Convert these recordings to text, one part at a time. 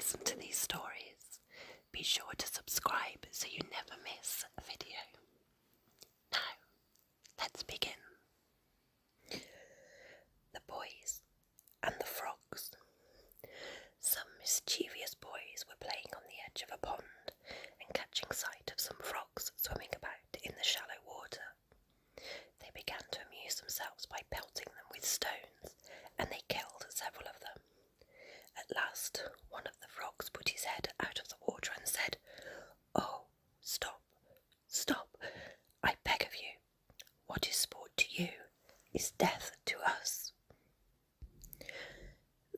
listen to these stories, be sure to subscribe so you never miss a video. Now, let's begin. The Boys and the Frogs. Some mischievous boys were playing on the edge of a pond and catching sight of some frogs swimming about in the shallow water. They began to amuse themselves by pelting them with stones, and they killed several of them. At last, one of the frogs put his head out of the water and said, "Oh, stop, stop, I beg of you. What is sport to you is death to us."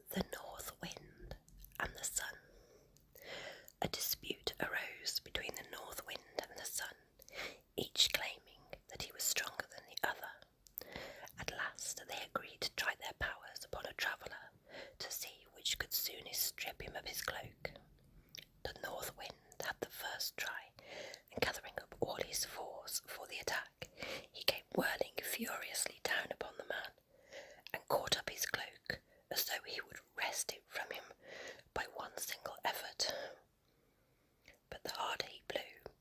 The North Wind and the Sun. A dispute arose between the North Wind and the Sun, each claiming that he was stronger than the other. At last they agreed to try their powers upon a traveller to see which could soonest strip him of his cloak. The North Wind had the first try, and gathering up all his force for the attack, he came whirling furiously down upon the man, and caught up his cloak as though he would wrest it from him by one single effort. But the harder he blew,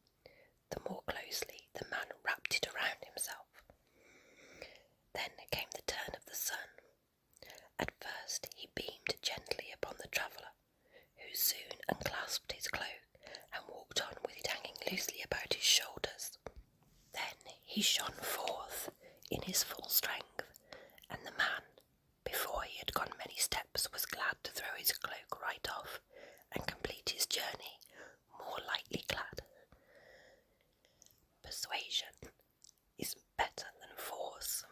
the more closely the man wrapped it around himself. Then came the turn of the Sun. At first he beamed gently upon the traveller, who soon unclasped his cloak and walked on with it hanging loosely about his shoulders. Then he shone forth in his full strength, and the man, before he had gone many steps, was glad to throw his cloak right off and complete his journey more lightly clad. Persuasion is better than force.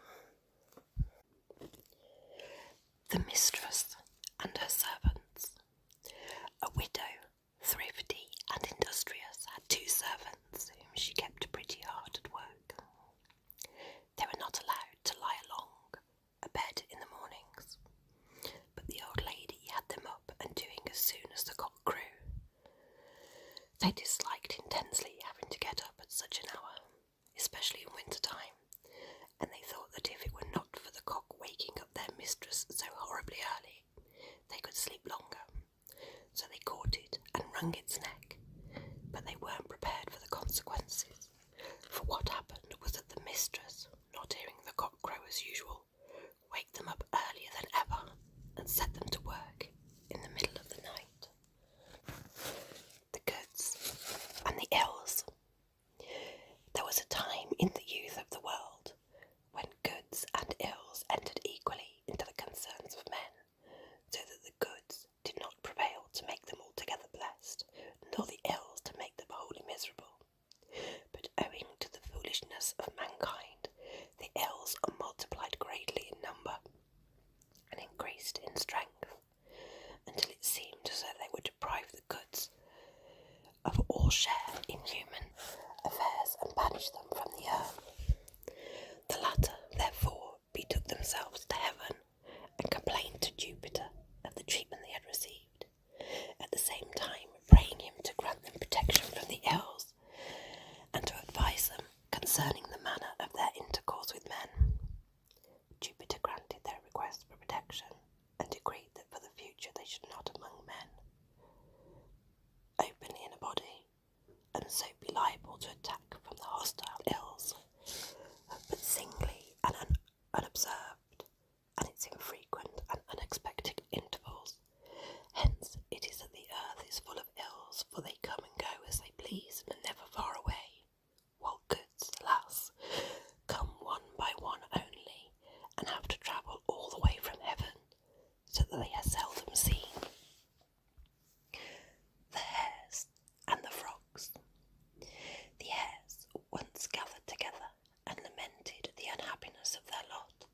The Mistress and Her Servants. A widow, thrifty and industrious, had 2 servants whom she kept pretty hard at work. They were not allowed to lie along abed in the mornings, but the old lady had them up and doing as soon as the cock crew. They disliked intensely having to get up at such an hour, especially in winter time, and they thought that if it were not for the cock waking up their mistress so horribly early, they could sleep longer. So they caught it and wrung its neck, but they weren't prepared for the consequences, for what happened was that the mistress, not hearing the cock crow as usual, waked them up earlier than ever and set them to work in the middle of the night. The Goods and the Ills. There was a time in the youth of the world when goods and ills entered equally into the concerns of men, so that the goods did not prevail to make them altogether blessed, nor the ills to make them wholly miserable. But owing to the foolishness of mankind, the ills are multiplied greatly in number and increased in strength, until it seemed as though they would deprive the goods of all share in human affairs and banish them from the earth. The latter, therefore, betook themselves to heaven and complained to Jupiter of the treatment they had received, at the same time praying him to grant them protection from the ills and to advise them concerning the manner of their intercourse with men. Jupiter granted their request for protection and decreed that for the future they should not among men openly in a body, and so be liable to attack from the hostile ills, but singly and unobserved, and its infrequent and unexpected intervals. Hence it is that the earth is full of ills, for they come and go as they please and are never far away, while goods, alas, come one by one only, and have to travel all the way from heaven, so that they are seldom seen. The Hares and the Frogs. The hares once gathered together and lamented the unhappiness of their lot,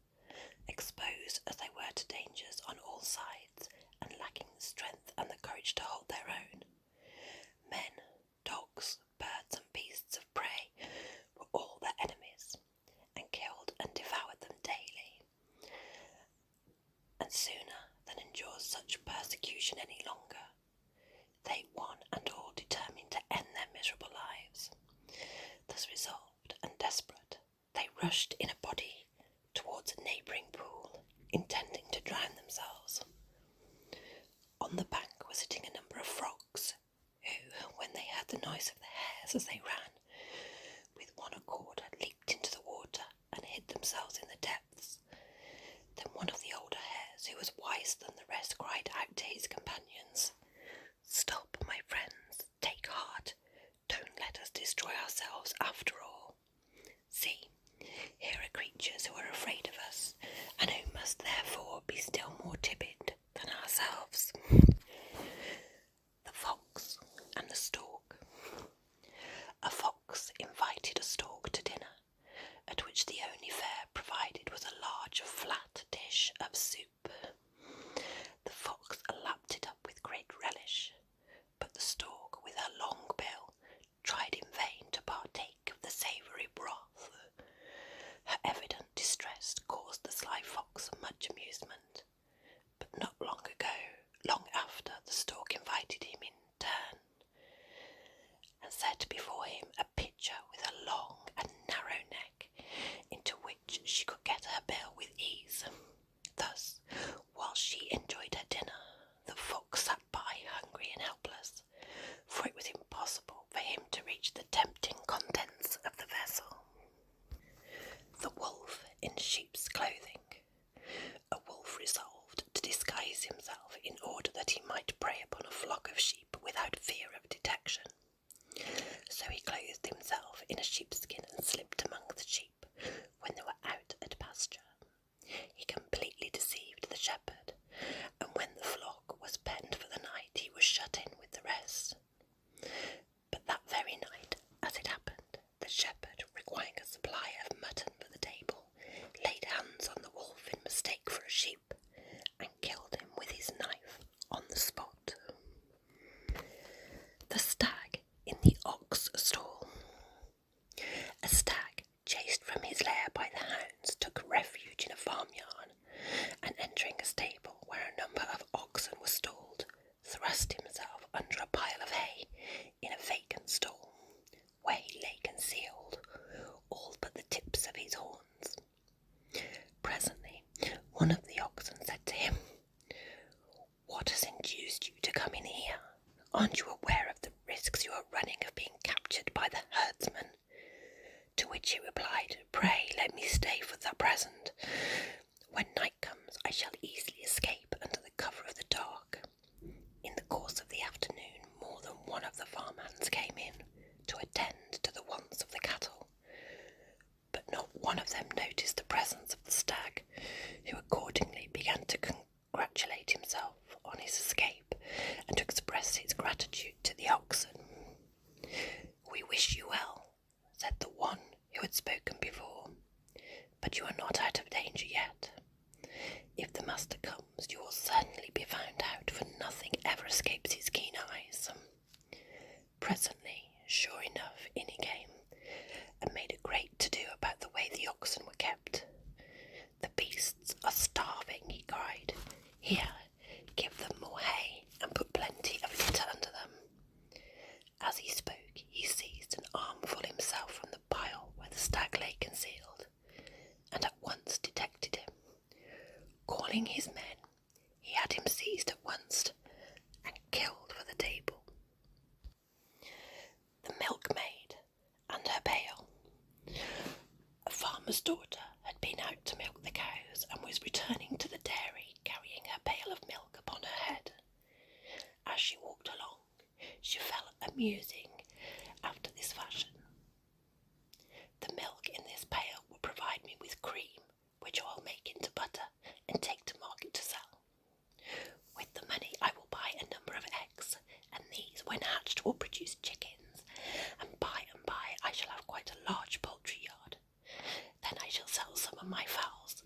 exposed as they were to dangers on all sides, and lacking the strength and the courage to hold their own. Men, dogs, birds, and beasts of prey were all their enemies, and killed and devoured them daily. And sooner than endure such persecution any longer, they one and all determined to end their miserable lives. Thus resolved and desperate, they rushed in a body towards a neighbouring pool, intending to drown themselves. On the bank were sitting a number of hares as they ran, with one accord, had leaped into the water and hid themselves in the depths. Then one of the older hares, who was wiser than the rest, cried out to his companions, "Stop, my friends, take heart. Don't let us destroy ourselves after all. See, here are creatures who are afraid of us, and who must therefore be still more timid than ourselves." The Fox and the Stork. A fox invited a stork to dinner, at which the only fare provided was a large flat dish of soup. The fox lapped it up with great relish, but the stork, with her long bill, tried in vain to partake of the savoury broth. Her evident distress caused the sly fox much amusement, but not long after, the stork invited him in turn, and set before him a pitcher with a long and narrow neck, into which she could get her bill with ease. Thus, while she enjoyed her dinner, the fox sat by, hungry and helpless, for it was impossible for him to reach the tempting contents of the vessel. The wolf in sheep's clothing. A wolf resolved to disguise himself in order that he might prey upon a flock of sheep without fear of detection. So he clothed himself in a sheepskin and slipped among the sheep when they were out at pasture. He completely deceived the shepherd, and when the flock was penned for the night, he was shut in with the rest. But that very night, as it happened, the shepherd, requiring a supply of mutton for the table, laid hands on the wolf in mistake for a sheep, and killed him with his knife on the spot. The Stag in the Ox-Stall. A stag, chased from his lair by the hounds, took refuge in a farmyard, and entering a stable where a number of oxen were stalled, thrust himself under a pile of hay in a vacant stall, where he lay concealed, all but the tips of his horns. Presently, one of the oxen said to him, "What has induced you to come in here? Aren't you aware of the risks you are running of being captured by the herdsman?" To which he replied, "Pray let me stay for the present. When night comes, I shall easily escape under the cover of the dark." In the course of the afternoon, more than one of the farmhands came in to attend to the wants of the cattle, but not one of them noticed the presence of the stag, who accordingly began to congratulate himself on his escape and to express his gratitude to the oxen. "We wish you well," said the one who had spoken before, "but you are not out of danger yet. If the master comes, you will certainly be found out, for nothing ever escapes his keen eyes." Presently, sure enough, in he came, and made a great to-do about the way the oxen were kept. "The beasts are starving," he cried. "Here, give them more hay, and put plenty of litter under them." As he spoke, he seized an armful himself from the pile where the stag lay concealed, and at once detected him. Calling his men, he had him seized at once and killed for the table. The Milkmaid and Her Pail. A farmer's daughter had been out to milk the cows and was returning to the dairy carrying her pail of milk upon her head. As she walked along, she fell a musing after this fashion: "The milk in this pail will provide me with cream, which I will make into butter and take to market to sell. With the money I will buy a number of eggs, and these, when hatched, will produce chickens, and by I shall have quite a large poultry yard. Then I shall sell some of my fowls,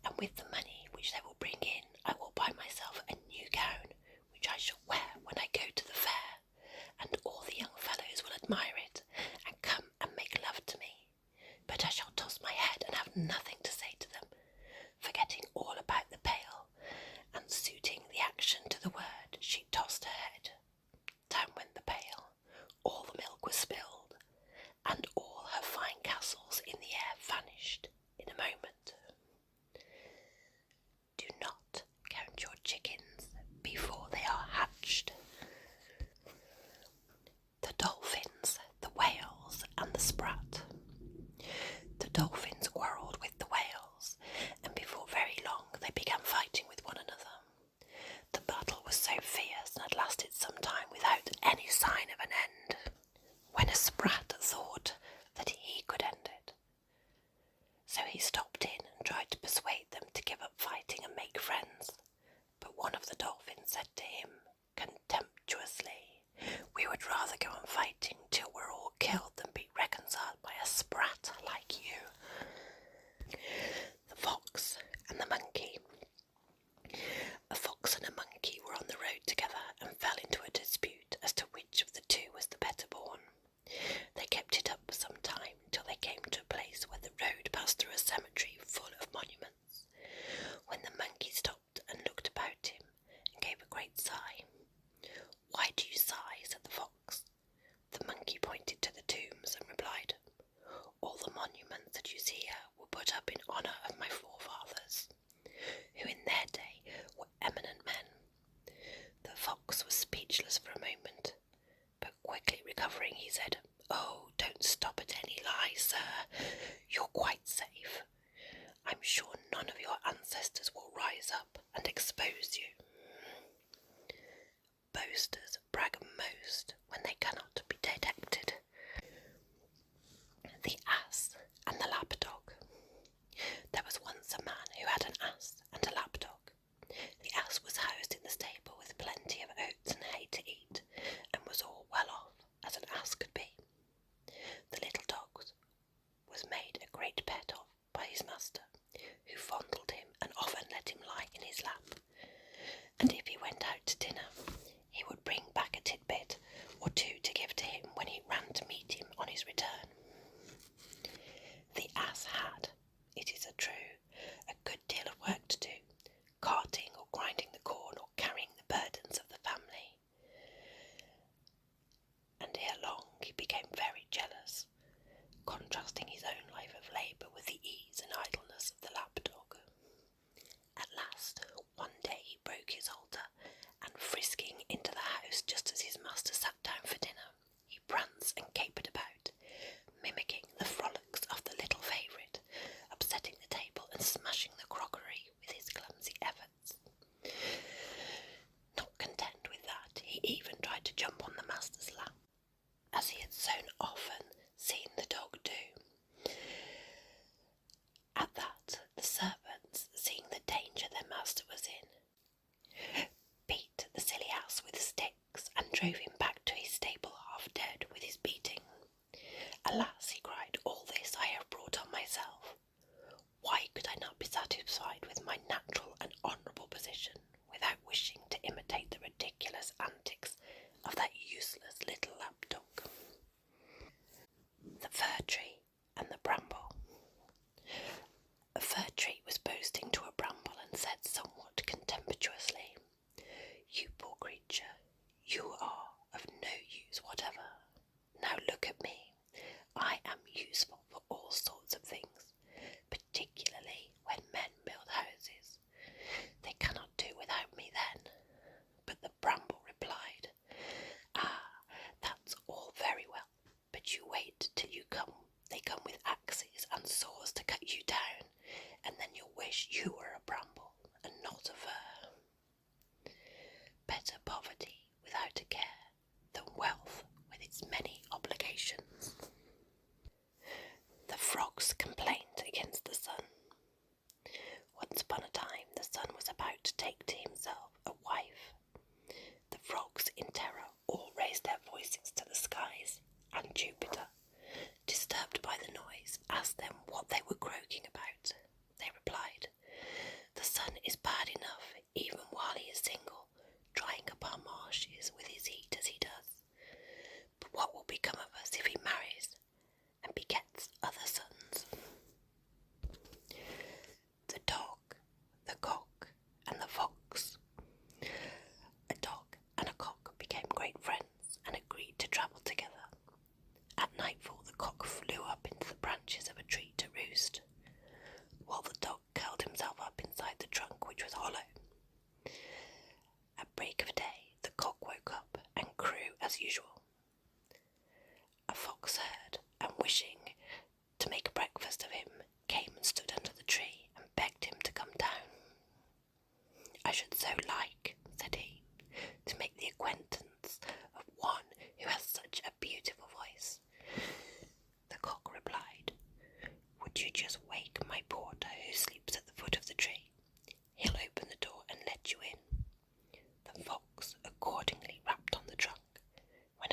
and with the money which they will bring in I will buy myself a new gown, which I shall wear when I go to the fair, and all the young fellows will admire it and come and make love to me. But I shall toss my head and have nothing to say to them, forgetting all about the pail." And suiting the action to the word, she tossed her head. Down went the pail, all the milk was spilled, and all her fine castles in the air vanished in a moment. Do not count your chickens before they are hatched. The Dolphins. I'd rather go on fighting till we're all killed than be reconciled by a sprat like you. The Fox and the Monkey. A fox and a monkey were on the road together and fell into a dispute as to which of the two was the better born. They kept it up for some time till they came to a place where the road passed through a cemetery full of monuments, when the monkey stopped and looked about him and gave a great sigh. "Why do you sigh?" said the fox. The monkey pointed to the tombs and replied, "All the monuments that you see here were put up in honour of my forefathers, who in their day were eminent men." The fox was speechless for a moment, but quickly recovering, he said, "Oh, don't stop at any lie, sir. You're quite safe. I'm sure none of your ancestors will rise up and expose you." Boasters brag most when they cannot be detected. The Ass and the Lapdog. There was once a man who had an ass and a lapdog. The ass was housed in the stable with plenty of oats and hay to eat, and was all well off as an ass could be. The little dog was made a great pet of by his master, who fondled him and often let him lie in his lap. And if he went out to dinner, he would bring back a tidbit or two to give to him when he ran to meet him on his return. The ass had, it is true, a good deal of work to do, carting or grinding the corn or carrying the burdens of the family. And ere long he became very jealous, contrasting his own life of labour with the ease and idleness of the lapdog. At last, one day he broke his halter, and frisking into the house just as his master sat down for dinner, he pranced and capered about, mimicking the frolics of the little favourite, upsetting the table and smashing the crockery with his clumsy efforts. Not content with that, he even tried to jump on the master's lap, as he had so often seen the dog do. At that, the servants, seeing the danger their master was in, beat the silly ass with sticks and drove him back to his stable half dead with his beating. "Alas," he cried, "all this I have brought on myself. Why could I not be satisfied with my natural and honourable position without wishing to imitate the ridiculous antics of that useless little lapdog?" The Fir Tree and the Bramble. A fir tree was boasting to a bramble and said somewhat contemptuously, "You poor creature, you are of no use whatever. Now look at me. I am useful for all sorts of things, particularly when men build houses. They cannot do without me then." But the bramble replied, "Ah, that's all very well, but you wait till they come with axes and saws to cut you down, and then you'll wish you were a bramble and not a fir. Better poverty without a care than wealth with its many obligations." The Frog's complaint against the sun. Once upon a time the sun was about to take to himself a wife. The frogs, in terror, all raised their voices to the skies, and Jupiter, disturbed by the noise, asked them what they were croaking about. They replied, "The sun is bad enough, even while he is single, drying up our marshes with his heat as he does. But what will become of us if he marries and begets other sons?" The Dog, the Cock, and the Fox. A dog and a cock became great friends and agreed to travel together. At nightfall the cock flew up into the branches of a tree to roost, while the dog curled himself up inside the trunk, which was hollow. At break of day the cock woke up and crew as usual. A fox heard, and wishing to make breakfast of him, came and stood under the tree and begged him to come down. "I should so like," said he, "to make the acquaintance of one who has such a beautiful voice." The cock replied, "Would you just wake my porter who sleeps at the foot of the tree? He'll open the door and let you in." The fox accordingly rapped on the trunk, when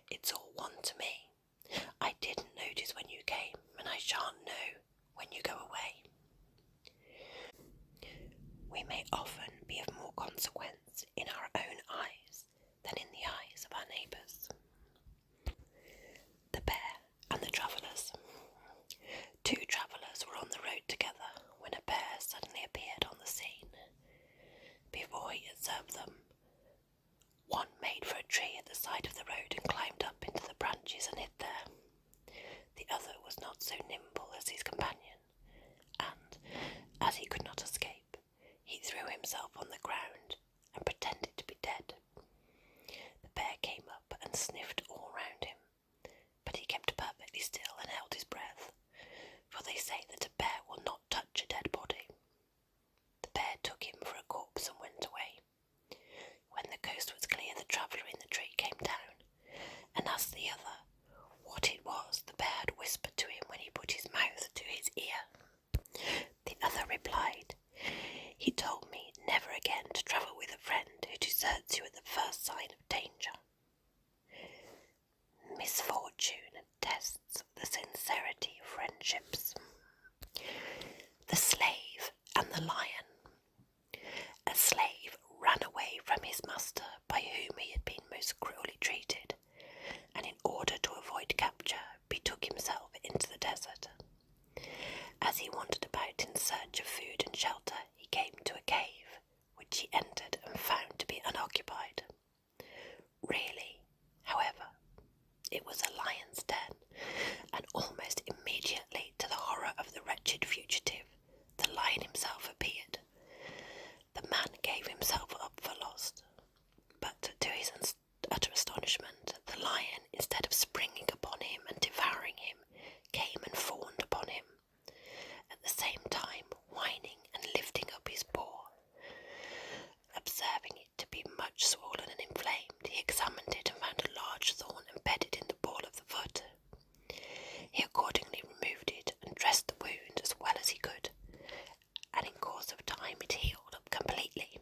It's all one to me. I didn't notice when you came, and I shan't know when you go away. We may often be of more consequence in our own eyes than in the eyes of our neighbours. The Bear and the Travellers. 2 travellers were on the road together when a bear suddenly appeared on the scene. Before he observed them, one made for a tree at the side of the road and climbed up into the branches and hid there. The other was not so nimble as his companion, and, as he could not escape, he threw himself on the ground and pretended to be dead. The bear came up and sniffed all round him, but he kept perfectly still and held his breath, for they say that a bear will not touch a dead body. The bear took him for a corpse and went away. When the coast was clear, the traveller in the tree came down, and asked the other what it was the bear had whispered to him when he put his mouth to his ear. The other replied, "He told me never again to travel with a friend who deserts you at the first sign of danger." Misfortune tests the sincerity of friendships. The Slave and the Lion. A slave ran away from his master, by whom he had been most cruelly treated, and in order to avoid capture betook himself into the desert. As he wandered about in search of food and shelter, he came to a cave, which he entered and found to be unoccupied. Really, however, it was a lion's den, and almost immediately, to the horror of the wretched fugitive, the lion himself appeared. The man gave himself up for lost, but to his utter astonishment, the lion, instead of springing upon him and devouring him, came and fawned upon him, at the same time whining and lifting up his paw. Observing it to be much swollen and inflamed, he examined it and found a large thorn embedded in the ball of the foot. He accordingly removed it and dressed the wound as well as he could, and in course of time it healed up completely.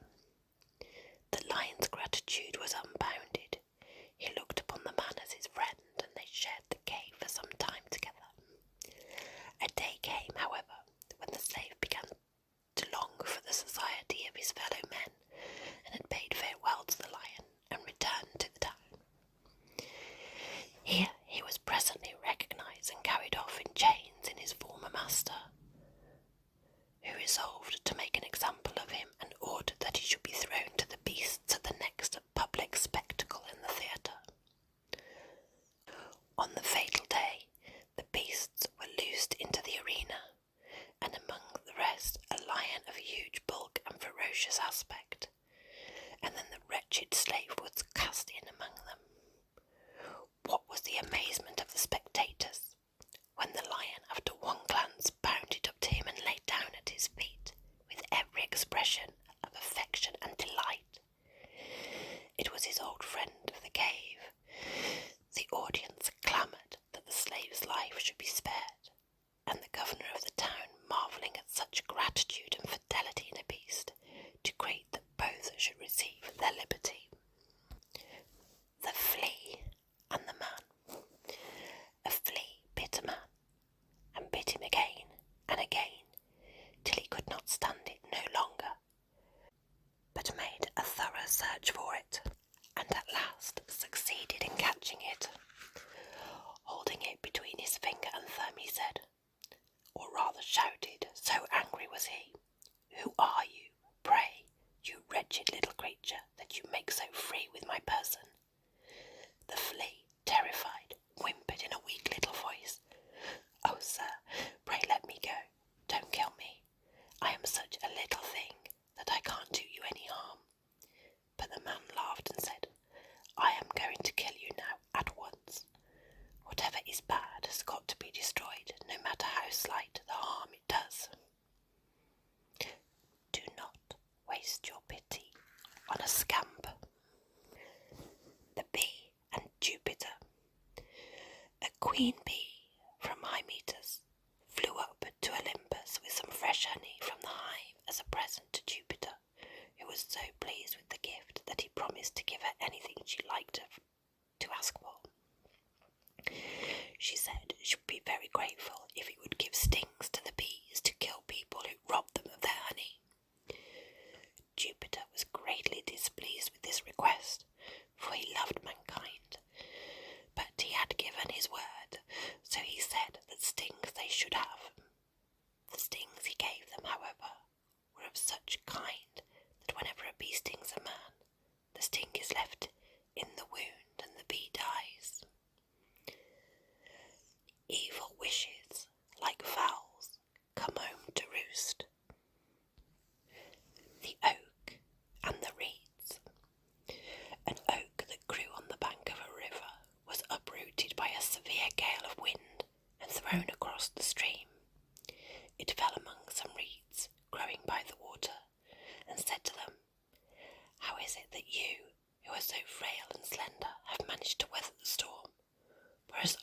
The lion's gratitude was unbounded. He looked upon the man as his friend, and they shared the cave for some time together. A day came, however, when the slave began to long for the society of his fellow men, and had bade farewell to the lion, and returned to the town. Here he was presently recognised and carried off in chains in his former master, who resolved to make an example of him and ordered that he should be thrown to the beasts at the next public spectacle in the theatre. On the fatal day, the beasts were loosed into the arena, and among the rest a lion of huge bulk and ferocious aspect, and then the wretched slave was cast in among them. What was the amazement of the spectators, when the lion, after one glance, bounded up to him and lay down at his feet, with every expression of affection and delight. It was his old friend of the cave. The audience clamoured that the slave's life should be spared, and the governor of the town, marvelling at such gratitude and fidelity in a beast, decreed that both should receive their liberty. The Flea and the Man. A flea bit a man, and bit him again and again, till he could not stand it no longer, but made a thorough search for it, and at last succeeded in catching it. Holding it between his finger and thumb, he said, or rather shouted, so angry was he, "Who are you, pray, you wretched little creature, that you make so free with my person?" The flea, terrified, whimpered in a weak little voice, "Oh, sir, pray let me go. Don't kill me. I am such a little thing that I can't do you any harm." But the man laughed and said, "I am going to kill you now at once. Whatever is bad has got to be destroyed, no matter how slight the harm it does. Do not waste your pity on a scamp." The Bee and Jupiter. A queen bee from Hymettus flew up to Olympus with some fresh honey from the hive as a present to Jupiter, who was so pleased with the gift that he promised to give her anything she liked to ask for. had given his word, so he said that stings they should have. The stings he gave them, however, were of such kind that whenever a bee stings a man, the sting is left in the wound and the bee dies. Evil wishes, like fowls, come home to roost. The oak and the reeds. An oak that grew on the bank of a river was uprooted by a severe gale of wind and thrown across the stream. It fell among some reeds growing by the water, and said to them, "How is it that you, who are so frail and slender, have managed to weather the storm? Whereas